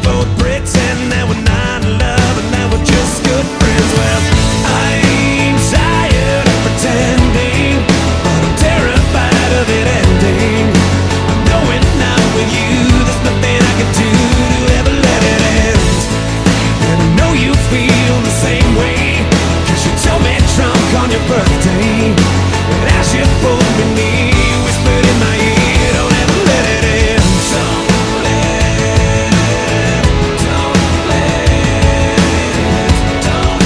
both pretend that we're not in love and that we're just good friends. Well, I'm tired of pretending, but I'm terrified of it ending. I know it now with you, there's nothing I can do to ever let it end. And I know you feel the same way, 'cause you told me drunk on your birthday. And as you pulled me near, you whispered in my ear, don't ever let it end. Don't let it, don't let it, don't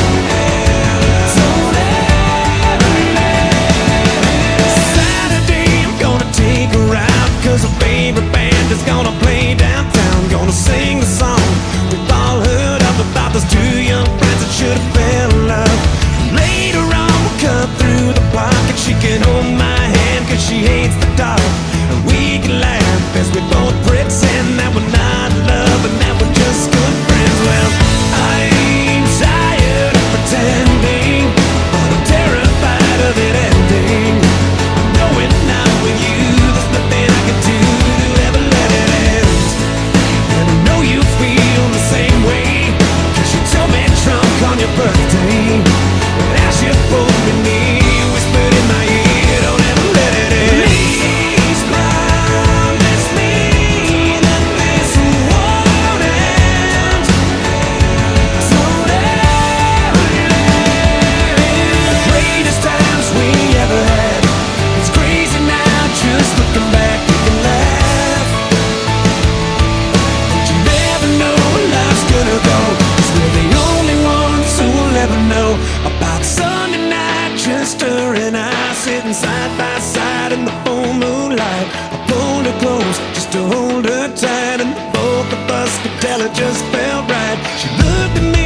ever let it. Saturday I'm gonna take her out, 'cause her favorite band is gonna play downtown. Gonna sing the song we've all heard of about those two young friends that should have fell in love. Later on we'll cut through the park and she can hold my hand, 'cause she hates the dark. And we can laugh as we both pretend that we're not in love and that we're just good friends. Well, I'm tired of pretending, but I'm terrified of it ending. I know it now with you, there's nothing I can do to ever let it end. And I know you feel the same way, 'cause you told me drunk on your birthday. And as you pulled me near, you whispered in my ear, don't ever let it end. Please promise me that this won't end. Don't ever let it end. The greatest times we ever had, it's crazy now just looking back, we can laugh. But you never know where life's gonna go, 'cause we're the only ones who will ever know about Sunday night, just her and I sitting side by side in the full moonlight. I pulled her close just to hold her tight, and the both of us could tell it just felt right. She looked at me